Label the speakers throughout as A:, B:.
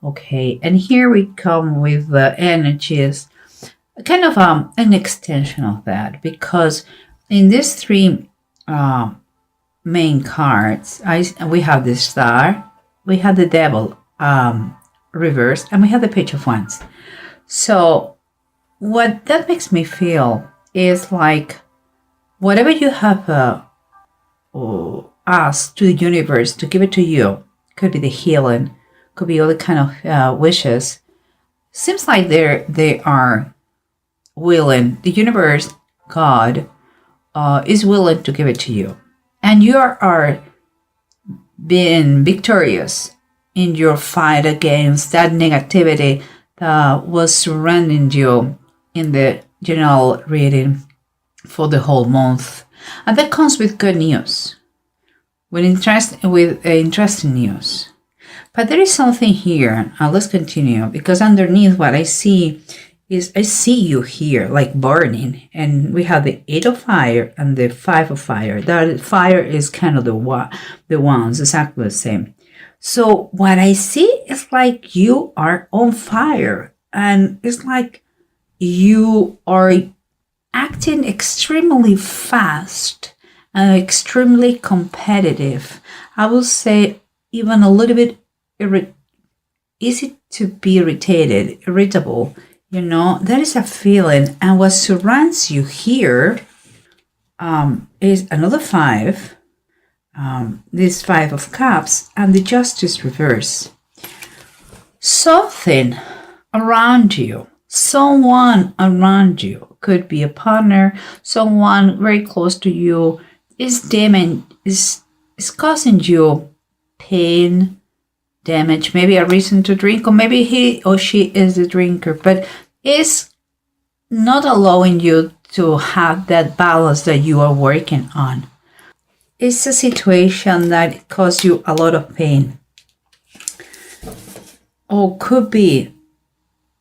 A: Okay, and here we come with the energies, kind of an extension of that, because in these three uh, main cards, we have the Star, we have the Devil reverse, and we have the Page of Wands. So what that makes me feel is like whatever you have asked to the universe to give it to you, could be the healing, could be other kind of wishes. Seems like they are willing. The universe, God, is willing to give it to you, and you are being victorious in your fight against that negativity that was surrounding you in the general reading for the whole month. And that comes with good news, with interesting news. But there is something here, and let's continue, because underneath what I see is I see you here like burning, and we have the 8 of fire and the 5 of fire. That fire is kind of the wands, exactly the same. So what I see is like you are on fire, and it's like you are acting extremely fast and extremely competitive. I will say even a little bit easy to be irritable. You know, that is a feeling. And what surrounds you here is another 5, this 5 of Cups, and the Justice reverse. Something around you, someone around you, could be a partner, someone very close to you, is causing you pain, damage, maybe a reason to drink, or maybe he or she is a drinker, but is not allowing you to have that balance that you are working on. It's a situation that causes you a lot of pain, or could be,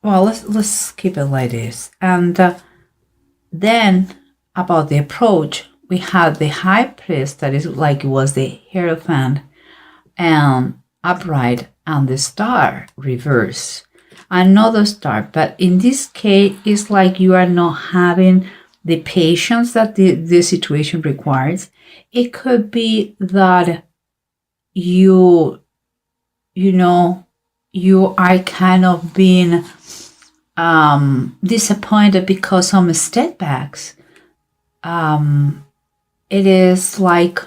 A: well, let's keep it like this. And then about the approach, we have the High Priest, that is like it was the Hierophant, and upright, and the Star reverse, another Star. But in this case, it's like you are not having the patience that the situation requires. It could be that you are kind of being disappointed because some setbacks. It is like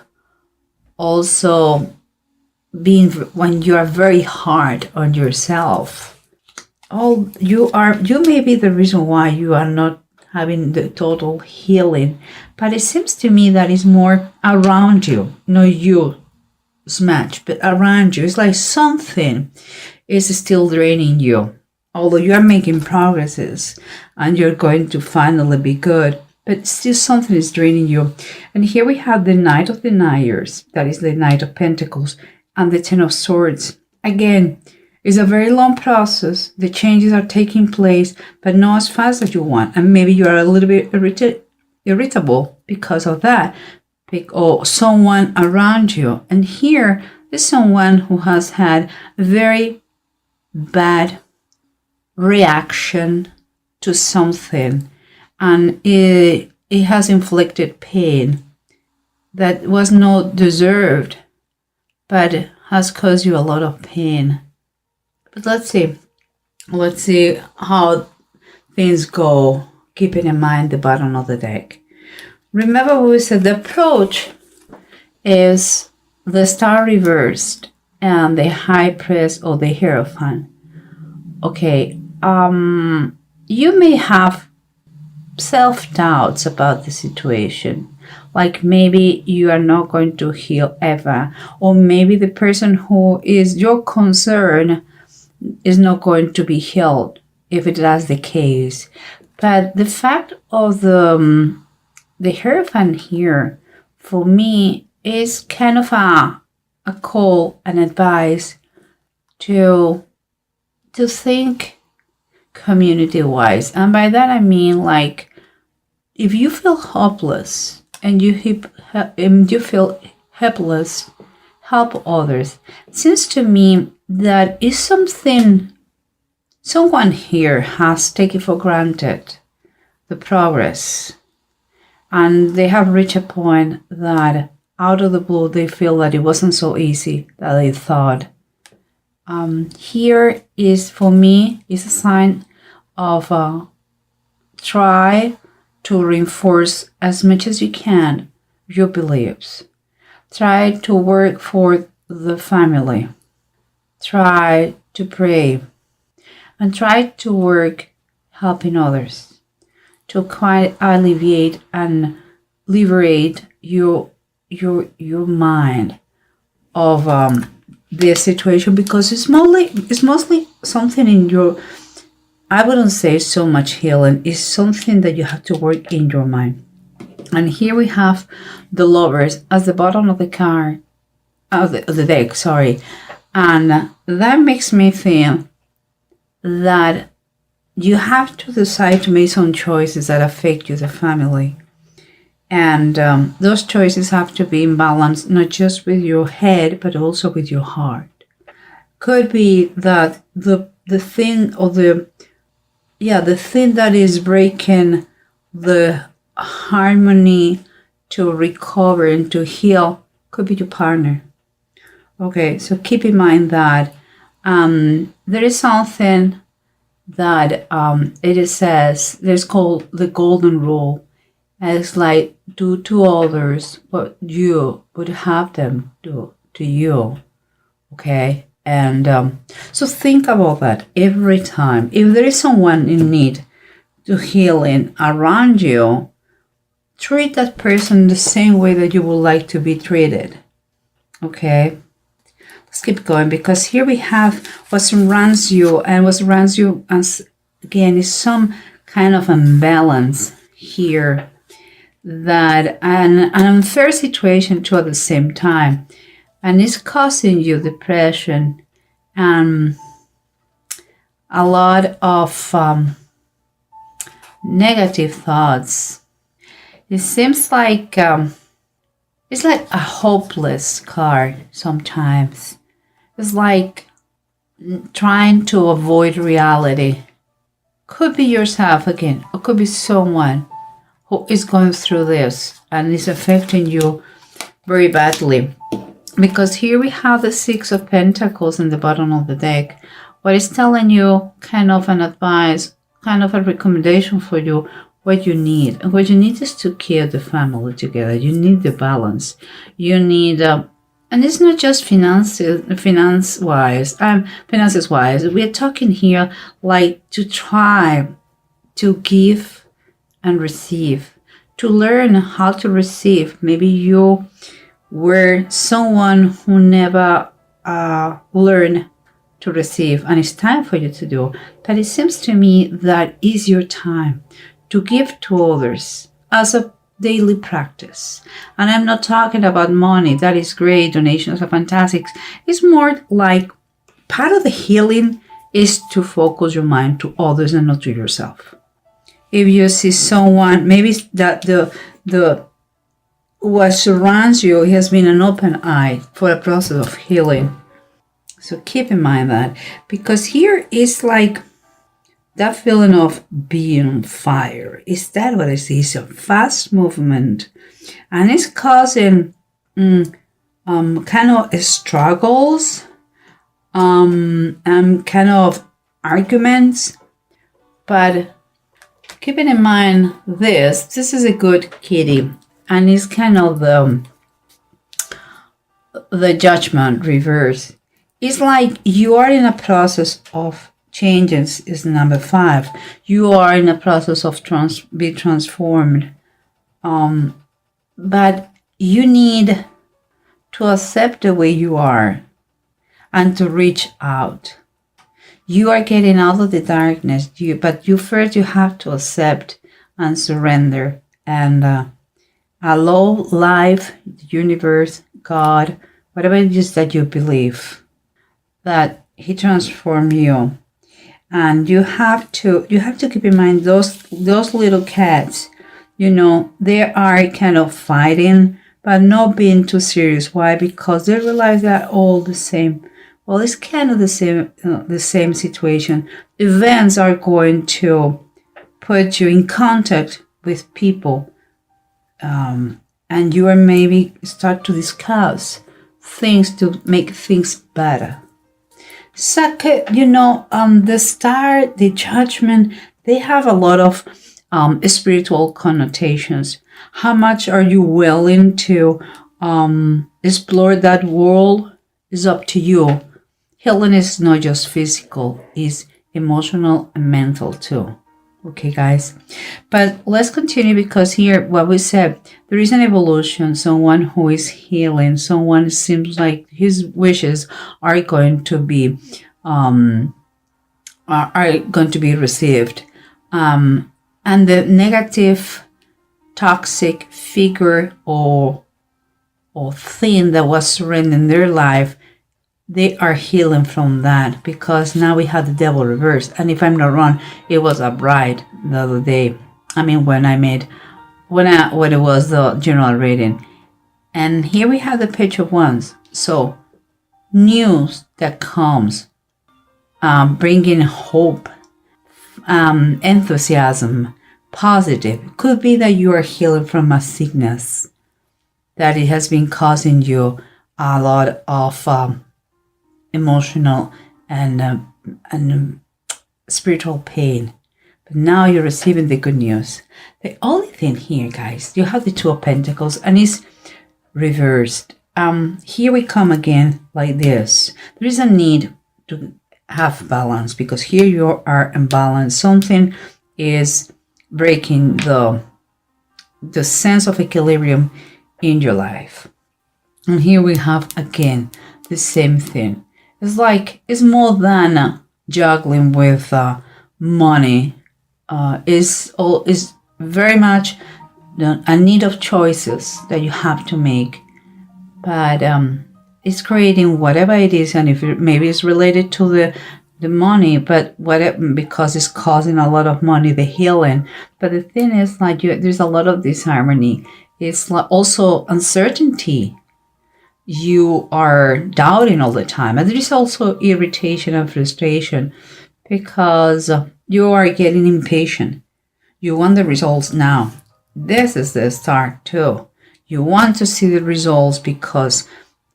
A: also being when you are very hard on yourself. You may be the reason why you are not having the total healing, but it seems to me that it's more around you, not you smash, but around you. It's like something is still draining you, although you are making progresses and you're going to finally be good, but still something is draining you. And here we have the Knight of Deniers, that is the Knight of Pentacles, and the Ten of Swords. Again, it's a very long process. The changes are taking place, but not as fast as you want. And maybe you are a little bit irritable because of that, or someone around you. And here is someone who has had a very bad reaction to something, and it has inflicted pain that was not deserved, but has caused you a lot of pain. But let's see how things go, keeping in mind the bottom of the deck. Remember we said the approach is the Star reversed and the High Priest or the Hierophant. Okay, you may have self-doubts about the situation, like maybe you are not going to heal ever, or maybe the person who is your concern is not going to be healed if it is the case. But the fact of the Hierophant here, for me, is kind of a call, an advice to think community-wise. And by that I mean, like, if you feel hopeless and you feel helpless, help others. It seems to me that is something someone here has taken for granted, the progress. And they have reached a point that out of the blue, they feel that it wasn't so easy that they thought. Here is, for me, is a sign of try to reinforce as much as you can your beliefs. Try to work for the family. Try to pray. And try to work helping others to quite alleviate and liberate your mind of this situation, because it's mostly something in your, I wouldn't say so much healing, it's something that you have to work in your mind. And here we have the Lovers at the bottom of the card, of the deck, sorry. And that makes me feel that you have to decide to make some choices that affect you, the family. And those choices have to be in balance, not just with your head, but also with your heart. Could be that the thing that is breaking the harmony to recover and to heal could be your partner. Okay, so keep in mind that there is something that it says, there's called the golden rule. And it's like, do to others what you would have them do to you. Okay? And so think about that every time. If there is someone in need to healing around you, treat that person the same way that you would like to be treated. Okay? Let's keep going, because here we have what surrounds you, and what surrounds you, again, is some kind of imbalance here, that an unfair situation too at the same time, and it's causing you depression and a lot of negative thoughts. It seems like it's like a hopeless card sometimes. It's like trying to avoid reality. Could be yourself again, or could be someone who is going through this and is affecting you very badly. Because here we have the Six of Pentacles in the bottom of the deck. What is telling you, kind of an advice, kind of a recommendation for you, what you need. And what you need is to keep the family together. You need the balance. You need, and it's not just finances-wise. We are talking here like to try to give and receive, to learn how to receive. Maybe you were someone who never learned to receive, and it's time for you to do. But it seems to me that is your time to give to others as a daily practice. And I'm not talking about money. That is great. Donations are fantastic. It's more like part of the healing is to focus your mind to others and not to yourself. If you see someone, maybe that the what surrounds you has been an open eye for a process of healing. So keep in mind that, because here is like that feeling of being on fire. Is that what I see? It's a fast movement, and it's causing kind of struggles, and kind of arguments. But keeping in mind this is a good kitty, and it's kind of the Judgment reverse. It's like you are in a process of changes, is number 5. You are in a process of be transformed. But you need to accept the way you are and to reach out. You are getting out of the darkness, but first you have to accept and surrender and allow life, the universe, God, whatever it is that you believe, that He transformed you. And you have to keep in mind those little cats, they are kind of fighting, but not being too serious. Why? Because they realize they're all the same. Well, it's kind of the same situation. Events are going to put you in contact with people, and you are maybe start to discuss things to make things better. Second, the star, the judgment, they have a lot of spiritual connotations. How much are you willing to explore that world is up to you. Healing is not just physical, it's emotional and mental too. Okay, guys. But let's continue, because here, what we said, there is an evolution. Someone who is healing, someone seems like his wishes are going to be received. And the negative, toxic figure or thing that was surrendering their life, they are healing from that, because now we have the devil reversed. And if I'm not wrong, it was a bride the other day. I mean, when it was the general reading. And here we have the page of wands. So news that comes, bringing hope, enthusiasm, positive. Could be that you are healing from a sickness that it has been causing you a lot of emotional and spiritual pain. But now you're receiving the good news. The only thing here, guys, you have the Two of Pentacles and it's reversed. Here we come again like this. There is a need to have balance, because here you are imbalanced. Something is breaking the sense of equilibrium in your life. And here we have again the same thing. It's more than juggling with money. Is very much a need of choices that you have to make. But it's creating whatever it is, and if maybe it's related to the money, but whatever, because it's causing a lot of money, the healing. But the thing is, there's a lot of disharmony. It's also uncertainty. You are doubting all the time. And there is also irritation and frustration, because you are getting impatient. You want the results now. This is the start too. You want to see the results, because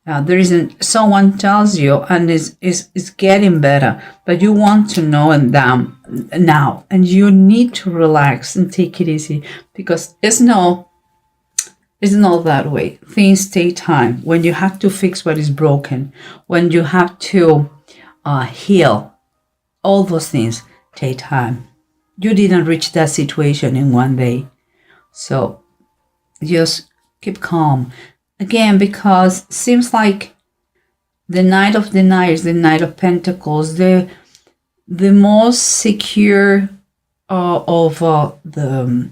A: there isn't, someone tells you and it's getting better, but you want to know them now, and you need to relax and take it easy, because it's not that way. Things take time. When you have to fix what is broken, when you have to heal, all those things take time. You didn't reach that situation in one day. So just keep calm. Again, because it seems like the Knight of Deniers, the Knight of Pentacles, the most secure of the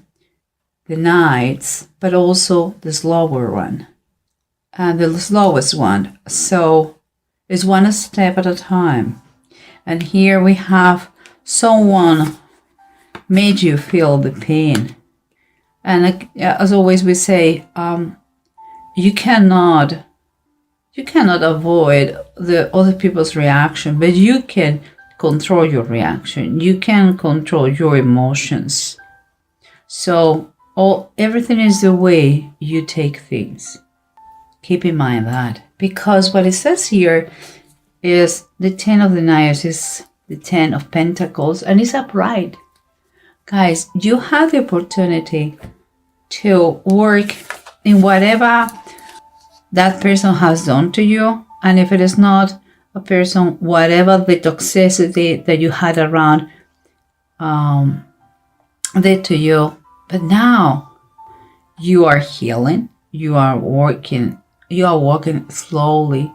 A: knights, but also the slower one, and the slowest one. So it's one step at a time. And here we have someone made you feel the pain. And as always we say, you cannot avoid the other people's reaction, but you can control your reaction. You can control your emotions. So everything is the way you take things. Keep in mind that, because what it says here is the Ten of Deniers is the Ten of Pentacles, and it's upright. Guys, you have the opportunity to work in whatever that person has done to you. And if it is not a person, whatever the toxicity that you had around did to you. But now you are healing. You are walking slowly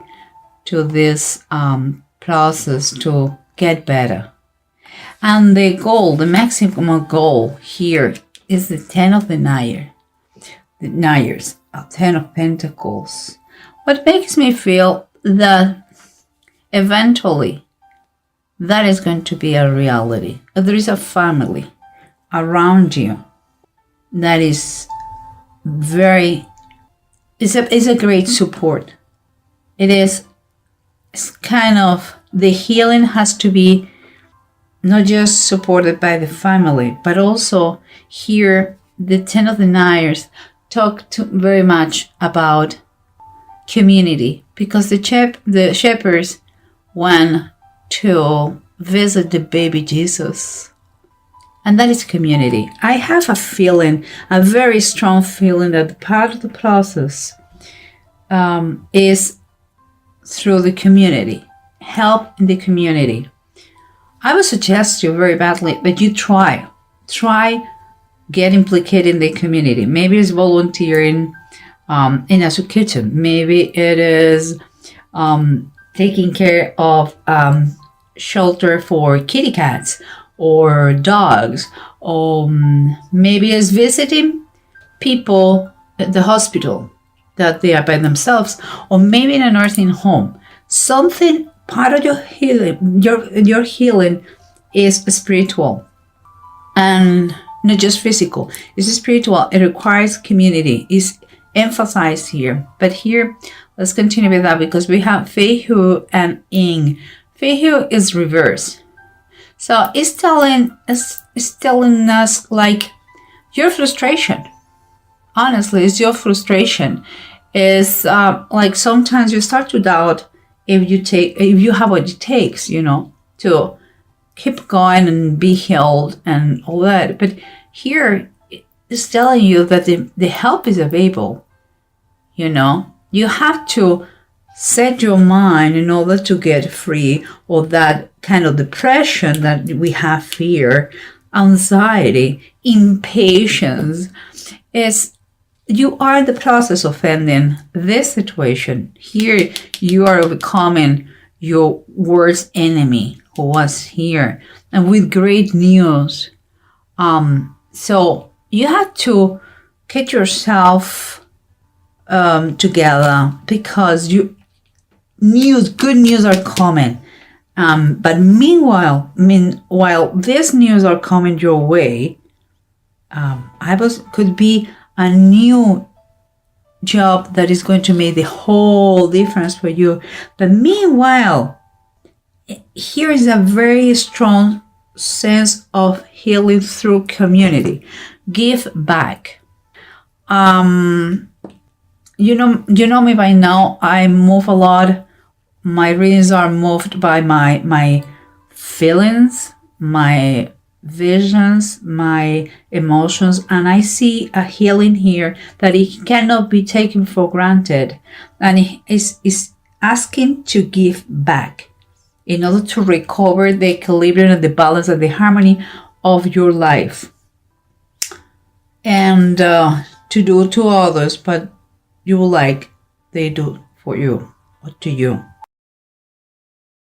A: to this process to get better. And the goal, the maximum goal here is the Ten of Deniers, Ten of Pentacles. What makes me feel that eventually that is going to be a reality. There is a family around you that is is a great support. It is it's kind of, the healing has to be not just supported by the family, but also here the Ten of the Knives talk very much about community, because the shepherds went to visit the baby Jesus, and that is community. I have a feeling, a very strong feeling, that part of the process is through the community, help in the community. I would suggest you very badly that you try get implicated in the community. Maybe it's volunteering in a soup kitchen. Maybe it is taking care of shelter for kitty cats or dogs, or maybe it's visiting people at the hospital that they are by themselves, or maybe in a nursing home. Something, part of your healing, your healing is spiritual and not just physical. It's spiritual. It requires community. It's emphasized here. But here, let's continue with that, because we have Feihu and Ing. Feihu is reverse. So it's telling us like your frustration. Honestly, it's your frustration. Is like sometimes you start to doubt if you have what it takes, to keep going and be healed and all that. But here it's telling you that the help is available. You have to set your mind in order to get free of that kind of depression that we have here, anxiety, impatience. You are in the process of ending this situation. Here, you are overcoming your worst enemy who was here, and with great news. So you have to get yourself together, because good news are coming. But meanwhile, while these news are coming your way, could be a new job that is going to make the whole difference for you. But meanwhile, here is a very strong sense of healing through community. Give back. You know me by now. I move a lot. My readings are moved by my feelings, my visions, my emotions, and I see a healing here that it cannot be taken for granted, and it is asking to give back in order to recover the equilibrium and the balance and the harmony of your life, and to do to others, but you will like they do for you or to you.